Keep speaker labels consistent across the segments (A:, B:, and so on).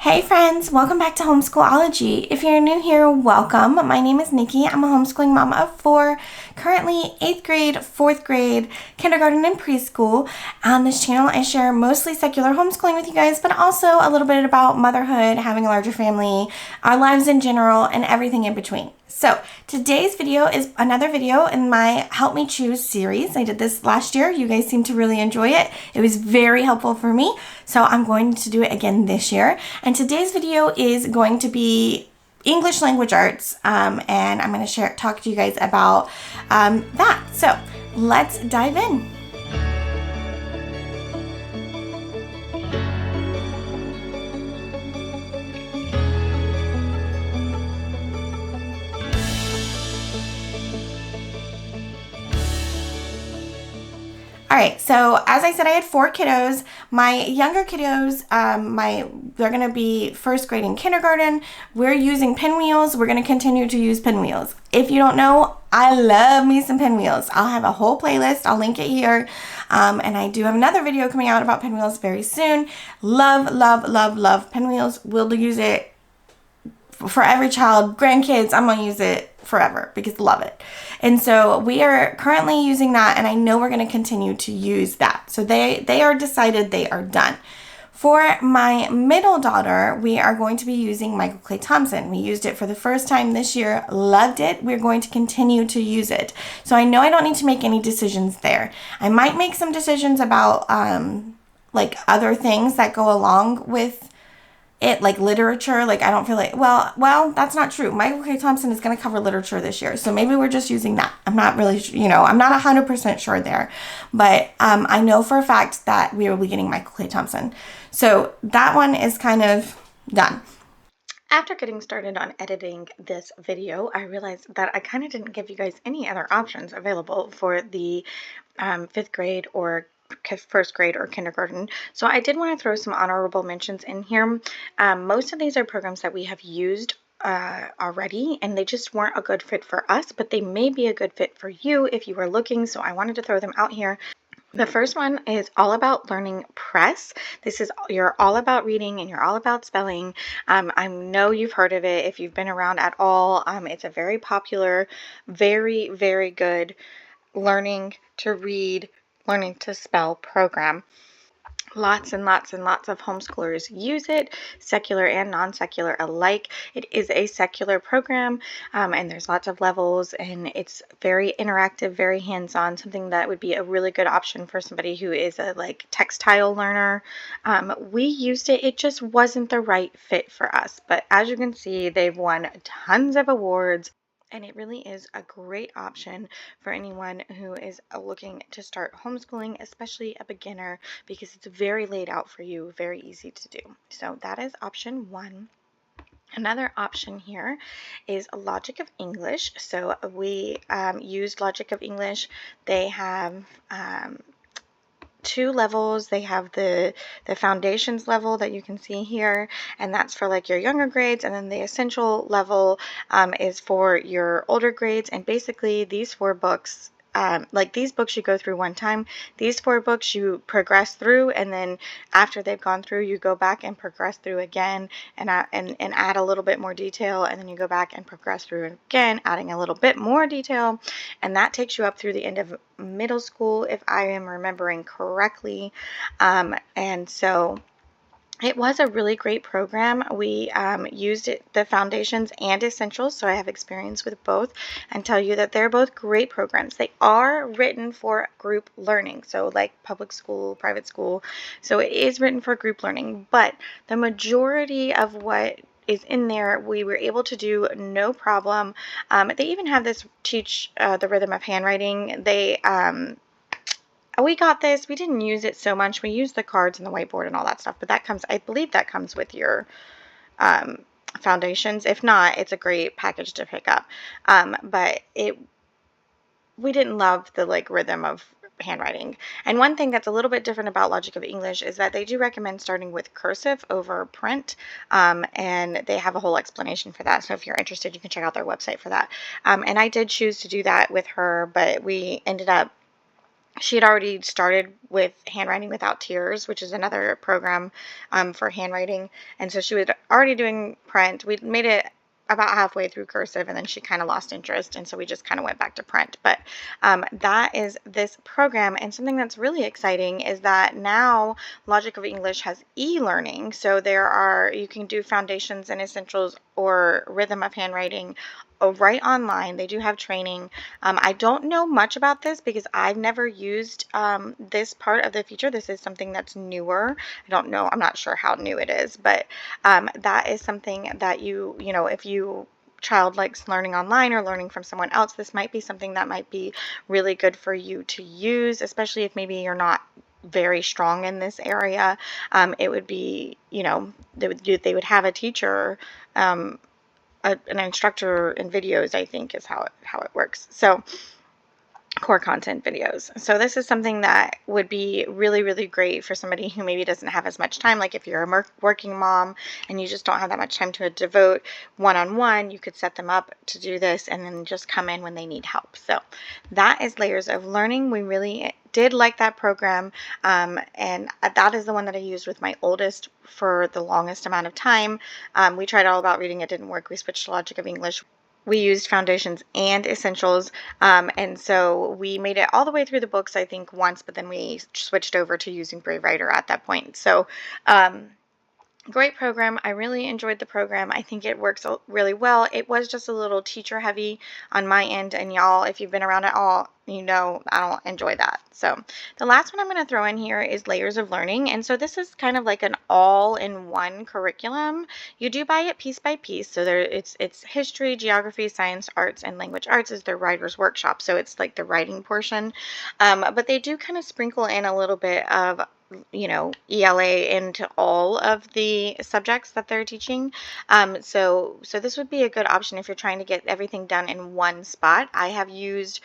A: Hey friends, welcome back to Homeschool-ology. If you're new here, welcome. My name is Nikki. I'm a homeschooling mama of 4, currently 8th grade, 4th grade, kindergarten, and preschool. On this channel, I share mostly secular homeschooling with you guys, but also a little bit about motherhood, having a larger family, our lives in general, and everything in between. So today's video is another video in my Help Me Choose series. I did this last year. You guys seem to really enjoy it. It was very helpful for me. So I'm going to do it again this year. And today's video is going to be English language arts. And I'm going to talk to you guys about that. So let's dive in. All right, so as I said, I had 4 kiddos. My younger kiddos, they're going to be first grade and kindergarten. We're using pinwheels. We're going to continue to use pinwheels. If you don't know, I love me some pinwheels. I'll have a whole playlist. I'll link it here. And I do have another video coming out about pinwheels very soon. Love, love, love, love pinwheels. We'll use it for every child, grandkids. I'm going to use it forever because I love it. And so we are currently using that, and I know we're going to continue to use that. So they are decided, they are done. For my middle daughter, we are going to be using Michael Clay Thompson. We used it for the first time this year, loved it. We're going to continue to use it. So I know I don't need to make any decisions there. I might make some decisions about like other things that go along with it, like literature. Like I don't feel like, well, that's not true. Michael K. Thompson is going to cover literature this year. So maybe we're just using that. I'm not really, I'm not 100% sure there. But I know for a fact that we will be getting Michael Clay Thompson. So that one is kind of done.
B: After getting started on editing this video, I realized that I kind of didn't give you guys any other options available for the 5th grade or first grade or kindergarten. So I did want to throw some honorable mentions in here. Most of these are programs that we have used already, and they just weren't a good fit for us, but they may be a good fit for you if you are looking. So I wanted to throw them out here. The first one is All About Learning Press. This is, you're all about reading and you're all about spelling. I know you've heard of it if you've been around at all. It's a very popular, very, very good learning to read, learning to spell program. Lots and lots and lots of homeschoolers use it, secular and non-secular alike. It is a secular program, and there's lots of levels, and it's very interactive, very hands-on, something that would be a really good option for somebody who is a textile learner. We used it. It just wasn't the right fit for us, but as you can see, they've won tons of awards. And it really is a great option for anyone who is looking to start homeschooling, especially a beginner, because it's very laid out for you, very easy to do. So that is option 1. Another option here is Logic of English. So we used Logic of English. They have 2 levels. They have the foundations level that you can see here, and that's for your younger grades, and then the essential level is for your older grades. And basically these 4 books, these books you go through one time. These 4 books you progress through, and then after they've gone through, you go back and progress through again and add a little bit more detail, and then you go back and progress through again, adding a little bit more detail, and that takes you up through the end of middle school, if I am remembering correctly. And so it was a really great program. We used it, the foundations and essentials, so I have experience with both, and tell you that they're both great programs. They are written for group learning, so like public school, private school, so it is written for group learning, but the majority of what is in there we were able to do no problem. They even have this teach the rhythm of handwriting. We got this. We didn't use it so much. We used the cards and the whiteboard and all that stuff, but that comes, I believe that comes with your foundations. If not, it's a great package to pick up. But we didn't love the rhythm of handwriting. And one thing that's a little bit different about Logic of English is that they do recommend starting with cursive over print, and they have a whole explanation for that. So if you're interested, you can check out their website for that. And I did choose to do that with her, but we ended up she had already started with Handwriting Without Tears, which is another program for handwriting. And so she was already doing print. We made it about halfway through cursive, and then she kind of lost interest. And so we just kind of went back to print. But that is this program. And something that's really exciting is that now Logic of English has e-learning. So you can do foundations and essentials or rhythm of handwriting right online. They do have training. I don't know much about this because I've never used this part of the feature. This is something that's newer. I don't know. I'm not sure how new it is, but that is something that if you child likes learning online or learning from someone else, this might be something that might be really good for you to use, especially if maybe you're not very strong in this area. It would be, they would have a teacher, an instructor in videos, I think is how it works. So core content videos. So this is something that would be really, really great for somebody who maybe doesn't have as much time. Like if you're a working mom and you just don't have that much time to devote one-on-one, you could set them up to do this and then just come in when they need help. So that is Layers of Learning. We really did like that program, and that is the one that I used with my oldest for the longest amount of time. We tried All About Reading. It didn't work. We switched to Logic of English. We used foundations and essentials, and so we made it all the way through the books, I think, once, but then we switched over to using Brave Writer at that point. So great program. I really enjoyed the program. I think it works really well. It was just a little teacher heavy on my end, and y'all, if you've been around at all, I don't enjoy that. So the last one I'm going to throw in here is Layers of Learning. And so this is kind of like an all-in-one curriculum. You do buy it piece by piece. So it's history, geography, science, arts, and language arts is their writer's workshop. So it's like the writing portion. But they do kind of sprinkle in a little bit of ELA into all of the subjects that they're teaching. So this would be a good option if you're trying to get everything done in one spot. I have used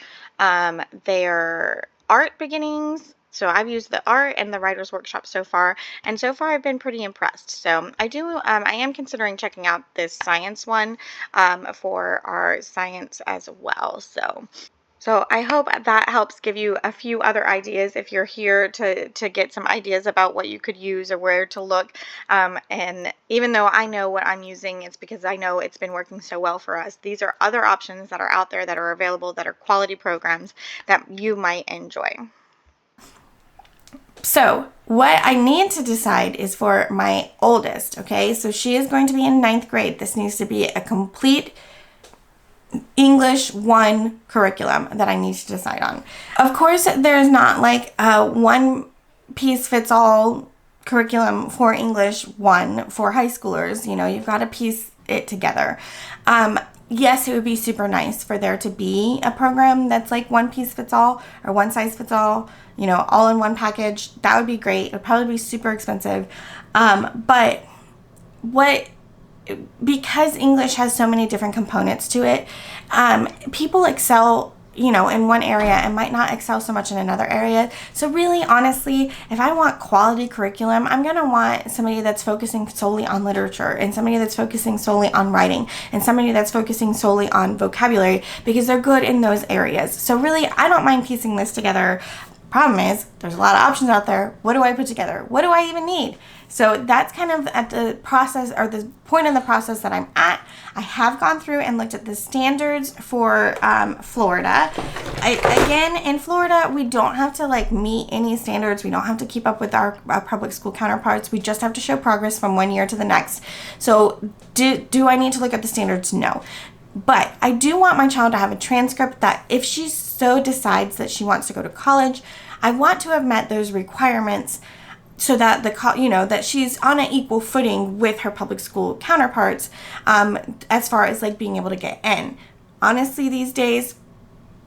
B: their art beginnings. So I've used the art and the writer's workshop so far, and so far I've been pretty impressed. So I am considering checking out this science one for our science as well. So I hope that helps give you a few other ideas if you're here to get some ideas about what you could use or where to look. And even though I know what I'm using, it's because I know it's been working so well for us. These are other options that are out there that are available, that are quality programs that you might enjoy.
A: So what I need to decide is for my oldest, okay? So she is going to be in 9th grade. This needs to be a complete English 1 curriculum that I need to decide on. Of course, there's not like a one piece fits all curriculum for English 1 for high schoolers. You've got to piece it together. Yes, it would be super nice for there to be a program that's like one piece fits all or one size fits all, all in one package. That would be great. It would probably be super expensive. But because English has so many different components to it, people excel, in one area and might not excel so much in another area. So really, honestly, if I want quality curriculum, I'm going to want somebody that's focusing solely on literature and somebody that's focusing solely on writing and somebody that's focusing solely on vocabulary because they're good in those areas. So really, I don't mind piecing this together. Problem is, there's a lot of options out there. What do I put together? What do I even need? So that's kind of at the process or the point in the process that I'm at. I have gone through and looked at the standards for Florida. Again, in Florida, we don't have to meet any standards. We don't have to keep up with our public school counterparts. We just have to show progress from one year to the next. So do I need to look at the standards? No. But I do want my child to have a transcript that if she so decides that she wants to go to college, I want to have met those requirements so that that she's on an equal footing with her public school counterparts as far as being able to get in. Honestly, these days,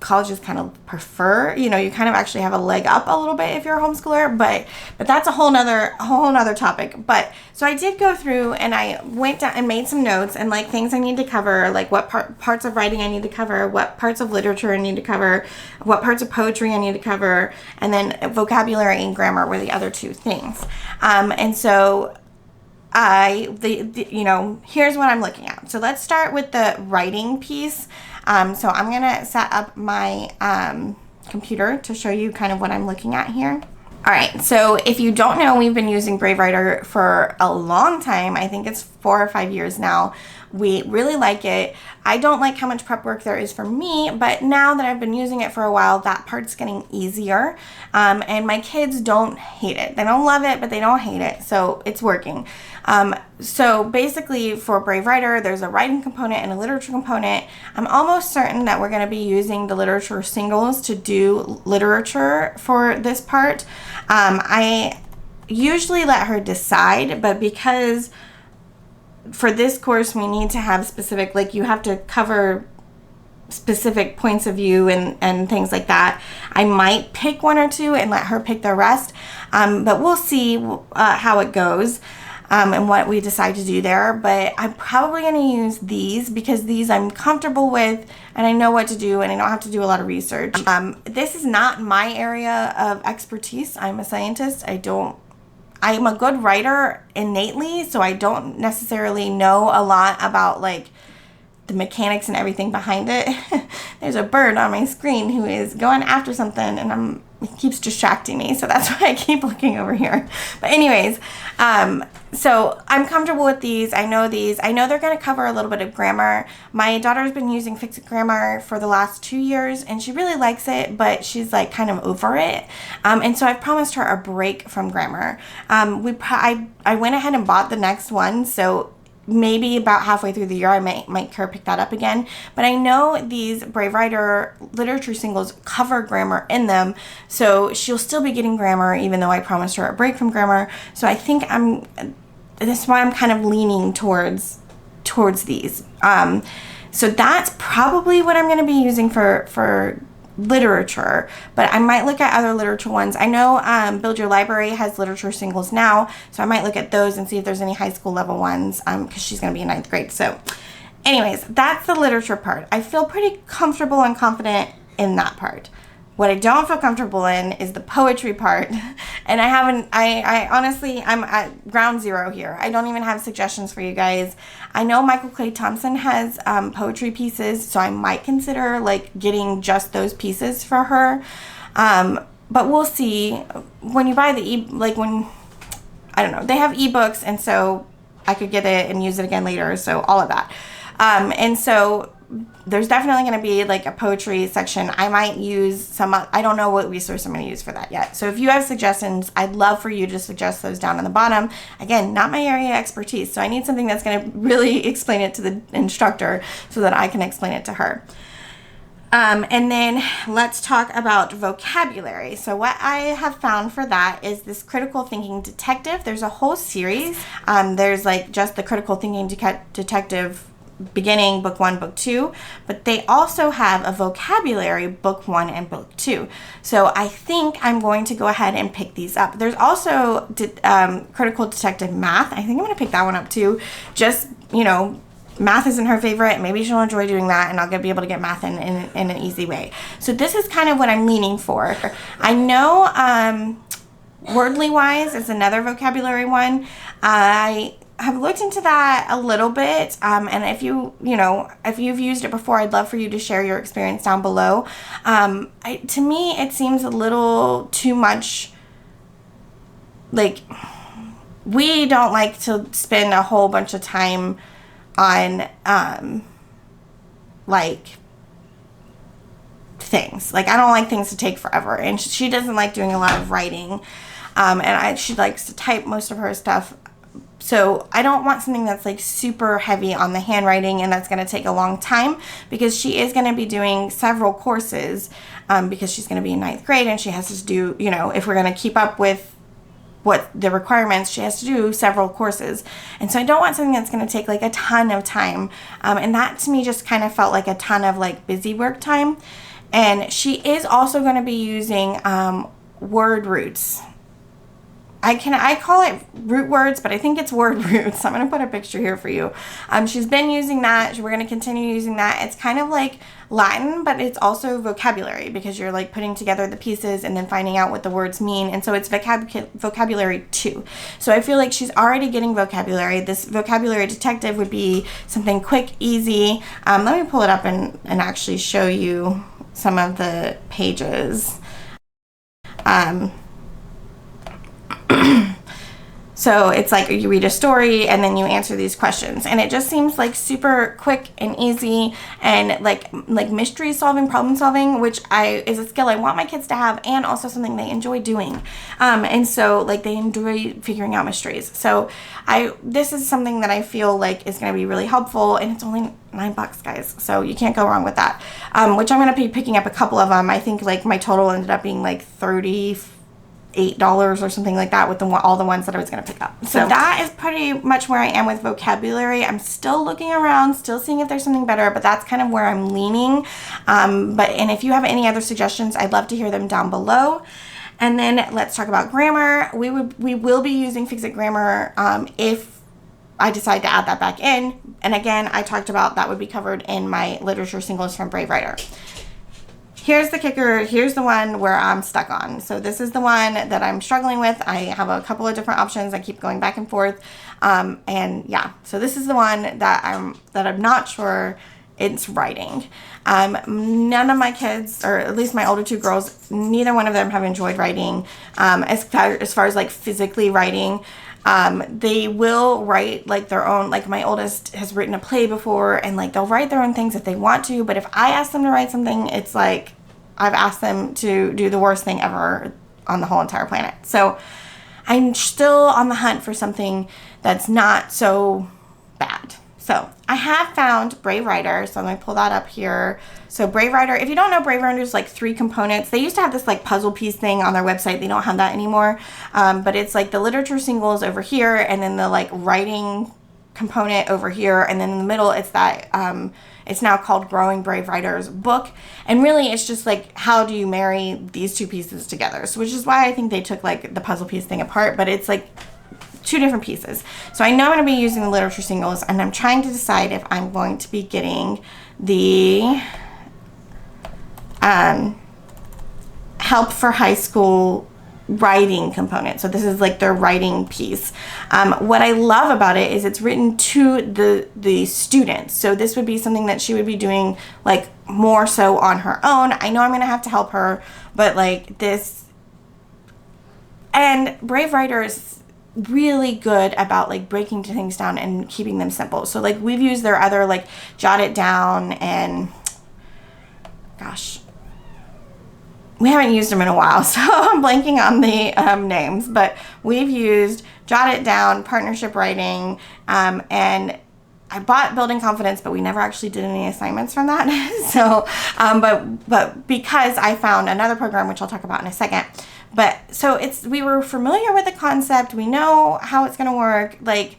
A: colleges kind of prefer, you kind of actually have a leg up a little bit if you're a homeschooler, but that's a whole nother topic. But so I did go through and I went down and made some notes and things I need to cover, what parts of writing I need to cover, what parts of literature I need to cover, what parts of poetry I need to cover, and then vocabulary and grammar were the other two things. And so here's what I'm looking at. So let's start with the writing piece. So I'm going to set up my computer to show you kind of what I'm looking at here. All right, so if you don't know, we've been using Brave Writer for a long time. I think it's 4 or 5 years now. We really like it. I don't like how much prep work there is for me, but now that I've been using it for a while, that part's getting easier. And my kids don't hate it. They don't love it, but they don't hate it. So it's working. So basically for Brave Writer, there's a writing component and a literature component. I'm almost certain that we're going to be using the literature singles to do literature for this part. I usually let her decide, but because for this course we need to have specific, like you have to cover specific points of view and things like that, I might pick one or two and let her pick the rest, but we'll see how it goes and what we decide to do there. But I'm probably going to use these because these I'm comfortable with and I know what to do and I don't have to do a lot of research. This is not my area of expertise. I'm a scientist. I'm a good writer innately, so I don't necessarily know a lot about like the mechanics and everything behind it. There's a bird on my screen who is going after something and it keeps distracting me, so that's why I keep looking over here. But anyways, so I'm comfortable with these. I know these. I know they're going to cover a little bit of grammar. My daughter's been using Fix It Grammar for the last 2 years and she really likes it, but she's like kind of over it. And so I've promised her a break from grammar. I went ahead and bought the next one, so maybe about halfway through the year I might make her pick that up again. But I know these Brave Writer literature singles cover grammar in them, so she'll still be getting grammar even though I promised her a break from grammar. So I think that's why I'm kind of leaning towards these. So that's probably what I'm going to be using for literature, but I might look at other literature ones. I know Build Your Library has literature singles now, so I might look at those and see if there's any high school level ones, because she's going to be in 9th grade. So anyways, that's the literature part. I feel pretty comfortable and confident in that part. What I don't feel comfortable in is the poetry part. And I honestly, I'm at ground zero here. I don't even have suggestions for you guys. I know Michael Clay Thompson has poetry pieces, so I might consider like getting just those pieces for her. But we'll see. When you buy the I don't know, they have ebooks, and so I could get it and use it again later. So all of that. And so there's definitely going to be like a poetry section. I might use some, I don't know what resource I'm going to use for that yet. So if you have suggestions, I'd love for you to suggest those down on the bottom. Again, not my area of expertise, so I need something that's going to really explain it to the instructor so that I can explain it to her. And then let's talk about vocabulary. So what I have found for that is this Critical Thinking Detective. There's a whole series. There's like just the Critical Thinking Detective beginning, book 1, book 2, but they also have a vocabulary book 1 and book 2. So I think I'm going to go ahead and pick these up. There's also Critical Detective Math. I think I'm going to pick that one up too. Just, math isn't her favorite. Maybe she'll enjoy doing that, and I'll be able to get math in an easy way. So this is kind of what I'm leaning for. I know Wordly Wise is another vocabulary one. I have looked into that a little bit, and if you've used it before, I'd love for you to share your experience down below. To me, it seems a little too much. Like, we don't like to spend a whole bunch of time on things. Like, I don't like things to take forever, and she doesn't like doing a lot of writing, and she likes to type most of her stuff. So I don't want something that's like super heavy on the handwriting and that's going to take a long time, because she is going to be doing several courses, because she's going to be in 9th grade and she has to do, if we're going to keep up with what the requirements, she has to do several courses. And so I don't want something that's going to take like a ton of time. And that to me just kind of felt like a ton of like busy work time. And she is also going to be using word roots. I call it root words, but I think it's word roots. I'm going to put a picture here for you. She's been using that. We're going to continue using that. It's kind of like Latin, but it's also vocabulary, because you're like putting together the pieces and then finding out what the words mean. And so it's vocabulary too. So I feel like she's already getting vocabulary. This vocabulary detective would be something quick, easy. Let me pull it up and actually show you some of the pages. So it's like you read a story and then you answer these questions, and it just seems like super quick and easy, and like mystery solving, problem solving, which is a skill I want my kids to have, and also something they enjoy doing. And so like they enjoy figuring out mysteries. So this is something that I feel like is going to be really helpful, and it's only $9, guys, so you can't go wrong with that. Which I'm going to be picking up a couple of them. I think like my total ended up being like $38 or something like that with all the ones that I was going to pick up. So that is pretty much where I am with vocabulary. I'm still looking around, still seeing if there's something better, but that's kind of where I'm leaning. And if you have any other suggestions, I'd love to hear them down below. And then let's talk about grammar. We will be using Fix-It Grammar if I decide to add that back in. And again, I talked about that would be covered in my literature singles from Brave Writer. Here's the kicker. Here's the one where I'm stuck on. So this is the one that I'm struggling with. I have a couple of different options. I keep going back and forth. And yeah, so this is the one that I'm not sure. It's writing. None of my kids, or at least my older two girls, neither one of them have enjoyed writing. As far as like physically writing, they will write like their own, like my oldest has written a play before, and like they'll write their own things if they want to, but if I ask them to write something, it's like I've asked them to do the worst thing ever on the whole entire planet. So I'm still on the hunt for something that's not so bad. So I have found Brave Writer, so I'm going to pull that up here. So Brave Writer, if you don't know, Brave Writer's like 3 components. They used to have this like puzzle piece thing on their website. They don't have that anymore. But it's like the literature singles over here, and then the like writing component over here, and then in the middle it's that it's now called Growing Brave Writers book. And really it's just like, how do you marry these two pieces together? So which is why I think they took like the puzzle piece thing apart, but it's like 2 different pieces. So I know I'm going to be using the literature singles, and I'm trying to decide if I'm going to be getting the help for high school writing component. So this is like their writing piece. What I love about it is it's written to the students. So this would be something that she would be doing like more so on her own. I know I'm going to have to help her, but like this, and Brave Writer is really good about like breaking things down and keeping them simple. So like we've used their other like Jot It Down, and gosh, we haven't used them in a while, so I'm blanking on the names, but we've used Jot It Down, Partnership Writing, and I bought Building Confidence, but we never actually did any assignments from that. So but because I found another program, which I'll talk about in a second. But so we were familiar with the concept. We know how it's going to work. Like,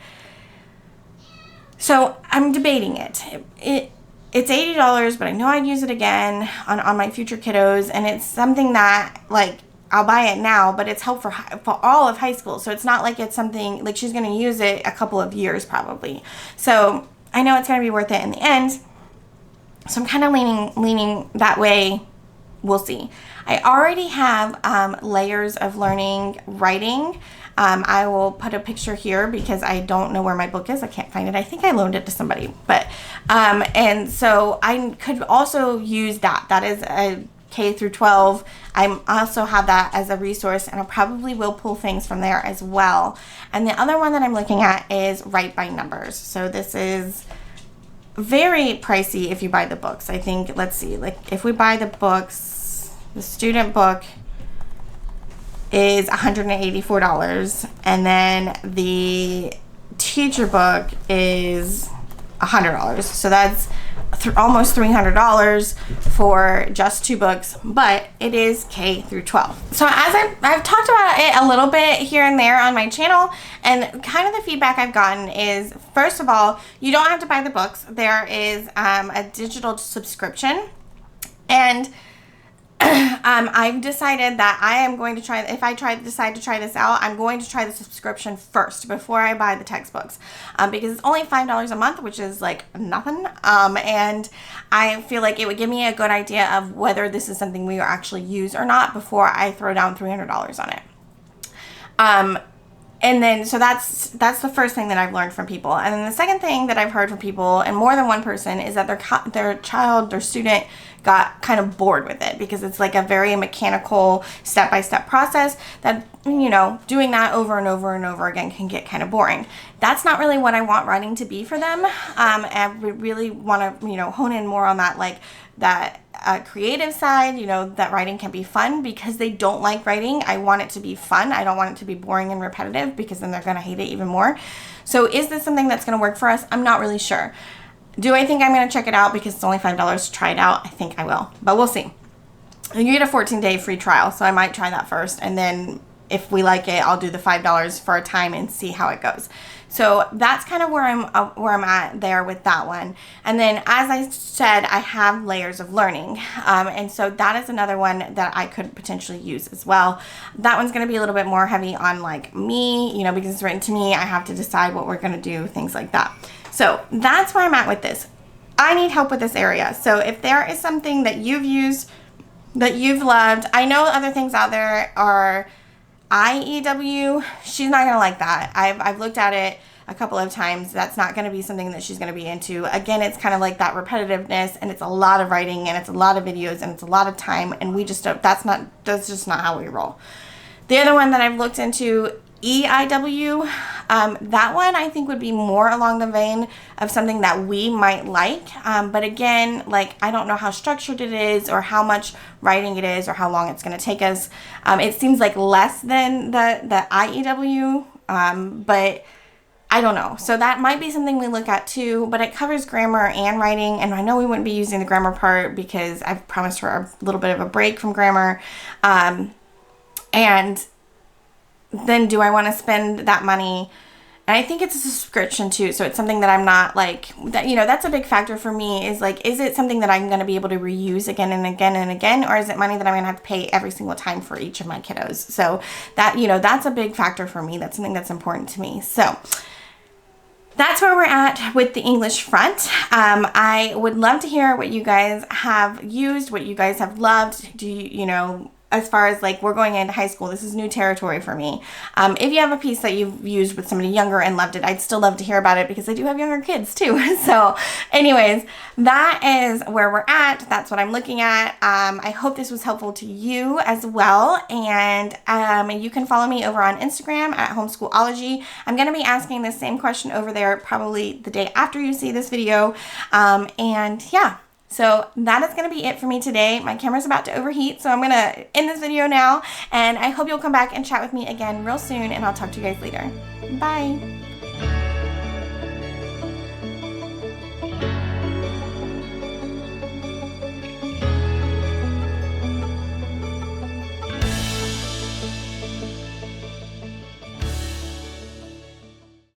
A: so I'm debating it. It's $80, but I know I'd use it again on my future kiddos. And it's something that like I'll buy it now, but it's helpful for all of high school. So it's not like it's something like she's going to use it a couple of years probably. So I know it's going to be worth it in the end. So I'm kind of leaning that way. We'll see. I already have layers of learning writing. I will put a picture here because I don't know where my book is. I can't find it. I think I loaned it to somebody. But and so I could also use that. That is a K through 12. I also have that as a resource, and I probably will pull things from there as well. And the other one that I'm looking at is Write by Numbers. So this is very pricey if you buy the books. I think, let's see, like if we buy the books, the student book is $184, and then the teacher book is $100. So that's almost $300 for just 2 books, but it is K through 12. So as I've talked about it a little bit here and there on my channel, and kind of the feedback I've gotten is, first of all, you don't have to buy the books. There is a digital subscription, and I've decided that I am going to try, if I decide to try this out, I'm going to try the subscription first before I buy the textbooks, because it's only $5 a month, which is like nothing, and I feel like it would give me a good idea of whether this is something we actually use or not before I throw down $300 on it. And then, so that's the first thing that I've learned from people. And then the second thing that I've heard from people, and more than one person, is that their student got kind of bored with it because it's like a very mechanical step-by-step process that, you know, doing that over and over and over again can get kind of boring. That's not really what I want writing to be for them. And we really want to, you know, hone in more on that, like that creative side, you know, that writing can be fun because they don't like writing. I want it to be fun. I don't want it to be boring and repetitive because then they're going to hate it even more. So is this something that's going to work for us? I'm not really sure. Do I think I'm going to check it out because it's only $5 to try it out? I think I will, but we'll see. You get a 14-day free trial, so I might try that first, and then if we like it, I'll do the $5 for a time and see how it goes. So that's kind of where I'm at there with that one. And then, as I said, I have layers of learning, and so that is another one that I could potentially use as well. That one's going to be a little bit more heavy on like me, you know, because it's written to me. I have to decide what we're going to do, things like that. So that's where I'm at with this. I need help with this area. So if there is something that you've used, that you've loved, I know other things out there are IEW. She's not going to like that. I've looked at it a couple of times. That's not going to be something that she's going to be into. Again, it's kind of like that repetitiveness, and it's a lot of writing, and it's a lot of videos, and it's a lot of time, and we just don't, that's just not how we roll. The other one that I've looked into, EIW, that one I think would be more along the vein of something that we might like. But again, like, I don't know how structured it is or how much writing it is or how long it's going to take us. It seems like less than the IEW, but I don't know. So that might be something we look at too, but it covers grammar and writing. And I know we wouldn't be using the grammar part because I've promised her a little bit of a break from grammar. And then do I want to spend that money? And I think it's a subscription too. So it's something that I'm not like, that, you know, that's a big factor for me is like, is it something that I'm going to be able to reuse again and again and again? Or is it money that I'm going to have to pay every single time for each of my kiddos? So that, you know, that's a big factor for me. That's something that's important to me. So that's where we're at with the English front. I would love to hear what you guys have used, what you guys have loved. Do you know, as far as like we're going into high school, this is new territory for me. If you have a piece that you've used with somebody younger and loved it, I'd still love to hear about it because I do have younger kids too. So anyways, that is where we're at. That's what I'm looking at. I hope this was helpful to you as well. And you can follow me over on Instagram at Homeschool-ology. I'm going to be asking the same question over there probably the day after you see this video. And yeah. So that is going to be it for me today. My camera's about to overheat, so I'm going to end this video now. And I hope you'll come back and chat with me again real soon, and I'll talk to you guys later. Bye.